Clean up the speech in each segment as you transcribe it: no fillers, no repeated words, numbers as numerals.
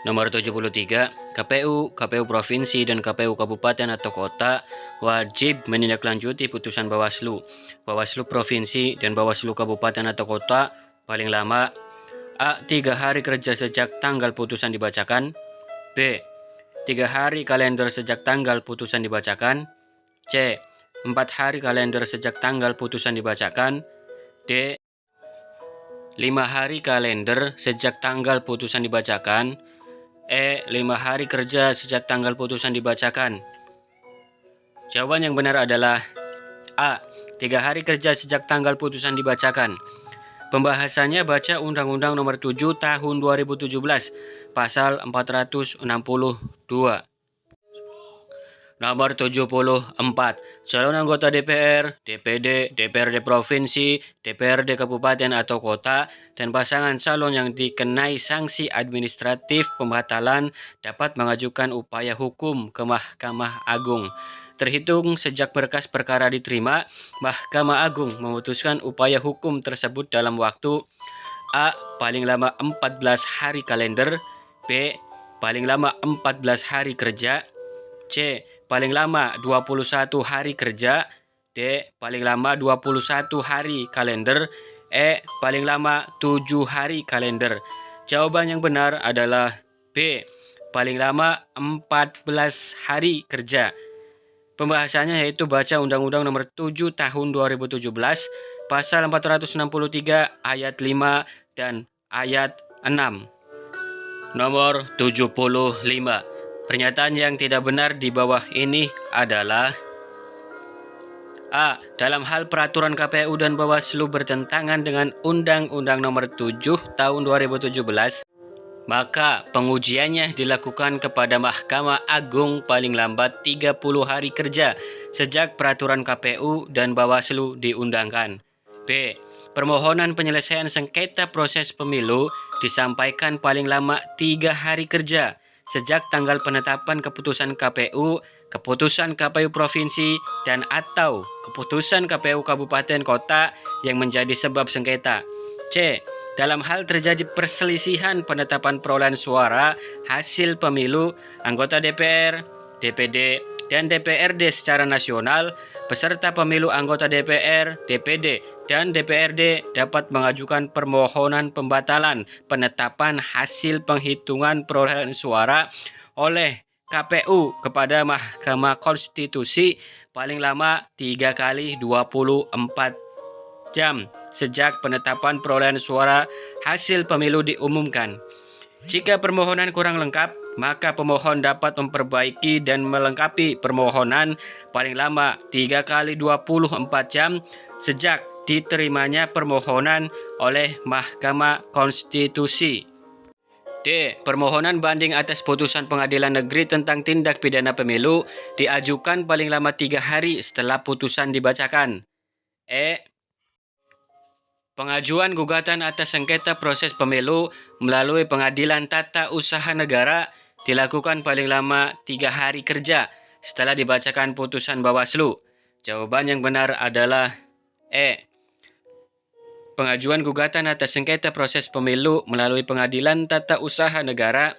Nomor 73, KPU Provinsi dan KPU Kabupaten atau Kota wajib menindaklanjuti putusan Bawaslu. Bawaslu Provinsi dan Bawaslu Kabupaten atau Kota paling lama A. 3 hari kerja sejak tanggal putusan dibacakan. B. 3 hari kalender sejak tanggal putusan dibacakan. C. 4 hari kalender sejak tanggal putusan dibacakan. D. 5 hari kalender sejak tanggal putusan dibacakan. E. 5 hari kerja sejak tanggal putusan dibacakan. Jawaban yang benar adalah A. 3 hari kerja sejak tanggal putusan dibacakan. Pembahasannya baca Undang-Undang Nomor 7 Tahun 2017, Pasal 462. Nomor 74, calon anggota DPR, DPD, DPRD Provinsi, DPRD Kabupaten atau Kota, dan pasangan calon yang dikenai sanksi administratif pembatalan dapat mengajukan upaya hukum ke Mahkamah Agung. Terhitung sejak berkas perkara diterima, Mahkamah Agung memutuskan upaya hukum tersebut dalam waktu A. Paling lama 14 hari kalender. B. Paling lama 14 hari kerja. C. Paling lama 21 hari kerja. D. Paling lama 21 hari kalender. E. Paling lama 7 hari kalender. Jawaban yang benar adalah B. Paling lama 14 hari kerja. Pembahasannya yaitu baca Undang-Undang Nomor 7 Tahun 2017, Pasal 463 ayat 5 dan ayat 6. Nomor 75. Pernyataan yang tidak benar di bawah ini adalah A. Dalam hal peraturan KPU dan Bawaslu bertentangan dengan Undang-Undang Nomor 7 Tahun 2017, maka pengujiannya dilakukan kepada Mahkamah Agung paling lambat 30 hari kerja sejak peraturan KPU dan Bawaslu diundangkan. B. Permohonan penyelesaian sengketa proses pemilu disampaikan paling lama 3 hari kerja sejak tanggal penetapan keputusan KPU, keputusan KPU Provinsi, dan atau keputusan KPU Kabupaten Kota yang menjadi sebab sengketa. C. Dalam hal terjadi perselisihan penetapan perolehan suara hasil pemilu anggota DPR, DPD, dan DPRD secara nasional, peserta pemilu anggota DPR, DPD, dan DPRD dapat mengajukan permohonan pembatalan penetapan hasil penghitungan perolehan suara oleh KPU kepada Mahkamah Konstitusi paling lama 3 kali 24 jam sejak penetapan perolehan suara hasil pemilu diumumkan. Jika permohonan kurang lengkap, maka pemohon dapat memperbaiki dan melengkapi permohonan paling lama 3 kali 24 jam sejak diterimanya permohonan oleh Mahkamah Konstitusi. D. Permohonan banding atas putusan Pengadilan Negeri tentang tindak pidana pemilu diajukan paling lama 3 hari setelah putusan dibacakan. E. Pengajuan gugatan atas sengketa proses pemilu melalui Pengadilan Tata Usaha Negara dilakukan paling lama 3 hari kerja setelah dibacakan putusan Bawaslu. Jawaban yang benar adalah E. Pengajuan gugatan atas sengketa proses pemilu melalui Pengadilan Tata Usaha Negara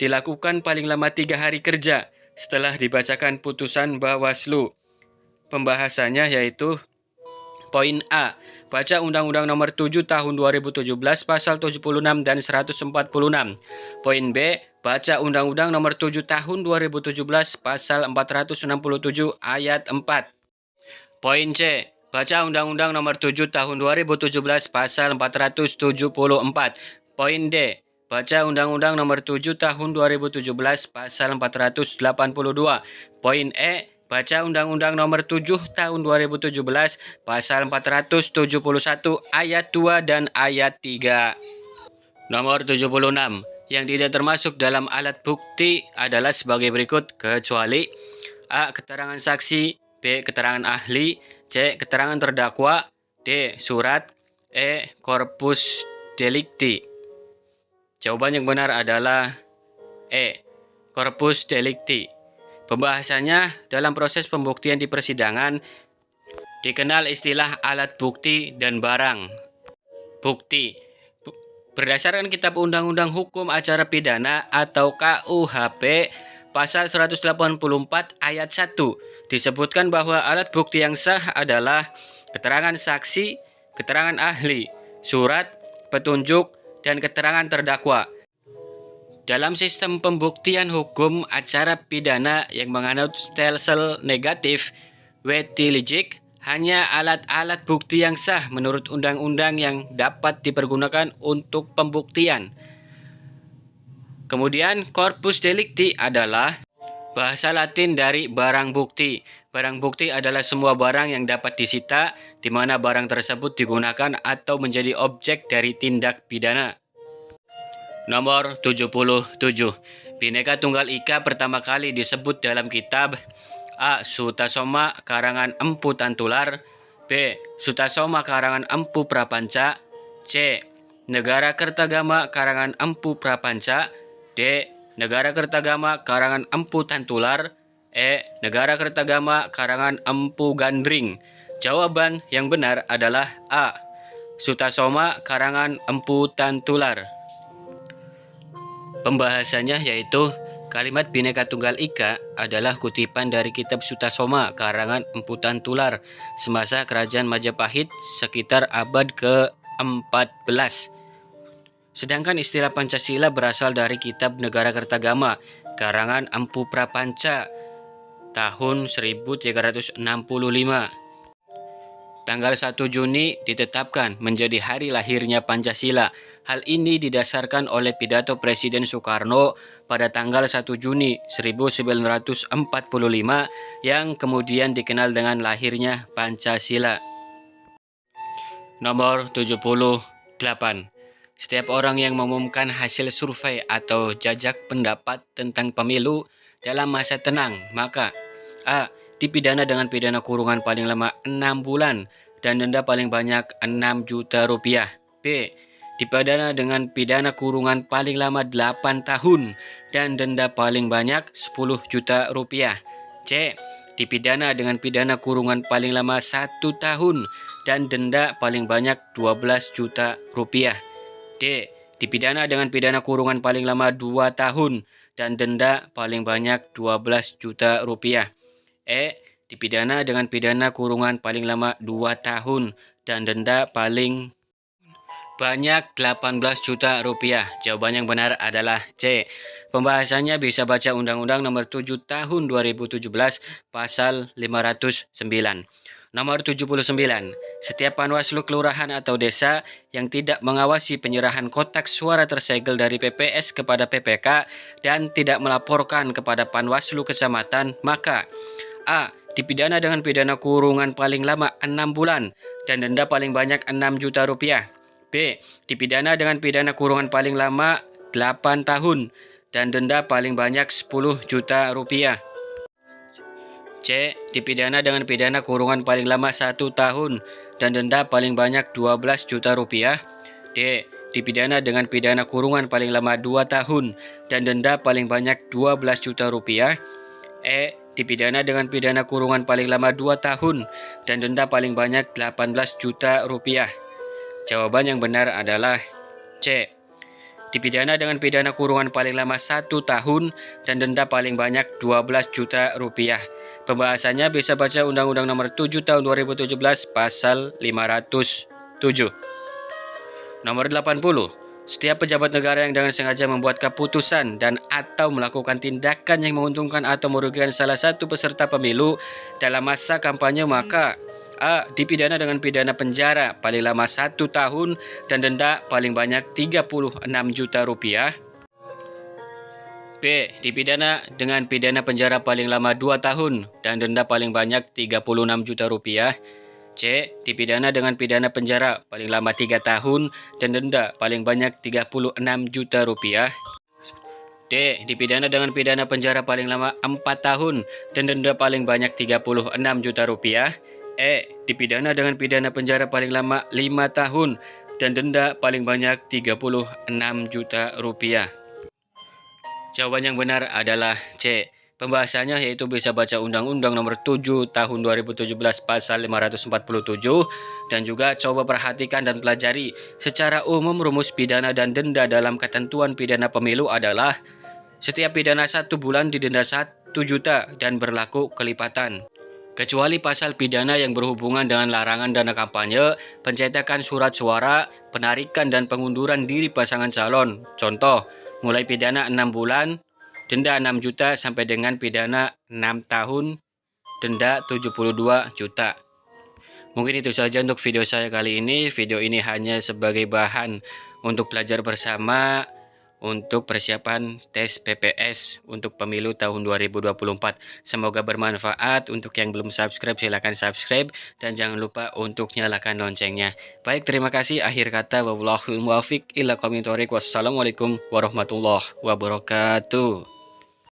dilakukan paling lama 3 hari kerja setelah dibacakan putusan Bawaslu. Pembahasannya yaitu Poin A. Baca Undang-Undang Nomor 7 Tahun 2017 Pasal 76 dan 146. Poin B. Baca Undang-Undang Nomor 7 Tahun 2017 Pasal 467 ayat 4. Poin C. Baca Undang-Undang Nomor 7 Tahun 2017 Pasal 474. Poin D. Baca Undang-Undang Nomor 7 Tahun 2017 Pasal 482. Poin E. Baca Undang-Undang Nomor 7 Tahun 2017 Pasal 471 ayat 2 dan ayat 3. Nomor 76. Yang tidak termasuk dalam alat bukti adalah sebagai berikut kecuali A. Keterangan saksi, B. Keterangan ahli, C. Keterangan terdakwa, D. Surat, E. Corpus delicti. Jawaban yang benar adalah E. Corpus delicti. Pembahasannya dalam proses pembuktian di persidangan dikenal istilah alat bukti dan barang bukti. Berdasarkan Kitab Undang-Undang Hukum Acara Pidana atau KUHP pasal 184 ayat 1 disebutkan bahwa alat bukti yang sah adalah keterangan saksi, keterangan ahli, surat, petunjuk, dan keterangan terdakwa. Dalam sistem pembuktian hukum acara pidana yang menganut stelsel negatif Wettiglich, hanya alat-alat bukti yang sah menurut undang-undang yang dapat dipergunakan untuk pembuktian. Kemudian corpus delicti adalah bahasa Latin dari barang bukti. Barang bukti adalah semua barang yang dapat disita di mana barang tersebut digunakan atau menjadi objek dari tindak pidana. Nomor 77. Bhinneka Tunggal Ika pertama kali disebut dalam kitab A. Sutasoma karangan Empu Tantular, B. Sutasoma karangan Empu Prapanca, C. Negara Kertagama karangan Empu Prapanca, D. Negara Kertagama karangan Empu Tantular, E. Negara Kertagama karangan Empu Gandring. Jawaban yang benar adalah A. Sutasoma karangan Empu Tantular. Pembahasannya yaitu kalimat Bhinneka Tunggal Ika adalah kutipan dari kitab Sutasoma karangan Empu Tantular semasa Kerajaan Majapahit sekitar abad ke-14. Sedangkan istilah Pancasila berasal dari kitab Negara Kertagama karangan Empu Prapanca tahun 1365. Tanggal 1 Juni ditetapkan menjadi hari lahirnya Pancasila. Hal ini didasarkan oleh pidato Presiden Soekarno pada tanggal 1 Juni 1945 yang kemudian dikenal dengan lahirnya Pancasila. Nomor 78. Setiap orang yang mengumumkan hasil survei atau jajak pendapat tentang pemilu dalam masa tenang, maka A. Dipidana dengan pidana kurungan paling lama 6 bulan dan denda paling banyak 6 juta rupiah. B. Dipidana dengan pidana kurungan paling lama 8 tahun dan denda paling banyak 10 juta rupiah. C. Dipidana dengan pidana kurungan paling lama 1 tahun dan denda paling banyak 12 juta rupiah. D. Dipidana dengan pidana kurungan paling lama 2 tahun dan denda paling banyak 12 juta rupiah. E. Dipidana dengan pidana kurungan paling lama 2 tahun dan denda paling banyak 18 juta rupiah. Jawaban yang benar adalah C. Pembahasannya bisa baca Undang-Undang Nomor 7 Tahun 2017 Pasal 509. Nomor 79. Setiap panwaslu kelurahan atau desa yang tidak mengawasi penyerahan kotak suara tersegel dari PPS kepada PPK dan tidak melaporkan kepada panwaslu kecamatan, maka A. Dipidana dengan pidana kurungan paling lama 6 bulan dan denda paling banyak 6 juta rupiah. B. Dipidana dengan pidana kurungan paling lama 8 tahun dan denda paling banyak 10 juta rupiah. C. Dipidana dengan pidana kurungan paling lama 1 tahun dan denda paling banyak 12 juta rupiah. D. Dipidana dengan pidana kurungan paling lama 2 tahun dan denda paling banyak 12 juta rupiah. E. Dipidana dengan pidana kurungan paling lama 2 tahun dan denda paling banyak 18 juta rupiah. Jawaban yang benar adalah C. Dipidana dengan pidana kurungan paling lama 1 tahun dan denda paling banyak 12 juta rupiah. Pembahasannya bisa baca Undang-Undang Nomor 7 Tahun 2017 Pasal 507. Nomor 80. Setiap pejabat negara yang dengan sengaja membuat keputusan dan atau melakukan tindakan yang menguntungkan atau merugikan salah satu peserta pemilu dalam masa kampanye, maka A. Dipidana dengan pidana penjara paling lama 1 tahun dan denda paling banyak 36 juta rupiah. B. Dipidana dengan pidana penjara paling lama 2 tahun dan denda paling banyak 36 juta rupiah. C. Dipidana dengan pidana penjara paling lama 3 tahun dan denda paling banyak 36 juta rupiah. D. Dipidana dengan pidana penjara paling lama 4 tahun dan denda paling banyak 36 juta rupiah. E. Dipidana dengan pidana penjara paling lama 5 tahun dan denda paling banyak 36 juta rupiah. Jawaban yang benar adalah C. Pembahasannya yaitu bisa baca Undang-Undang Nomor 7 Tahun 2017 Pasal 547 dan juga coba perhatikan dan pelajari. Secara umum rumus pidana dan denda dalam ketentuan pidana pemilu adalah setiap pidana 1 bulan didenda 1 juta dan berlaku kelipatan. Kecuali pasal pidana yang berhubungan dengan larangan dana kampanye, pencetakan surat suara, penarikan dan pengunduran diri pasangan calon. Contoh, mulai pidana 6 bulan, denda 6 juta sampai dengan pidana 6 tahun, denda 72 juta. Mungkin itu saja untuk video saya kali ini. Video ini hanya sebagai bahan untuk belajar bersama untuk persiapan tes PPS untuk pemilu tahun 2024. Semoga bermanfaat. Untuk yang belum subscribe silahkan subscribe dan jangan lupa untuk nyalakan loncengnya. Baik, terima kasih. Akhir kata, wallahul muwaffiq ila qomit thoriq. Wassalamualaikum warahmatullahi wabarakatuh.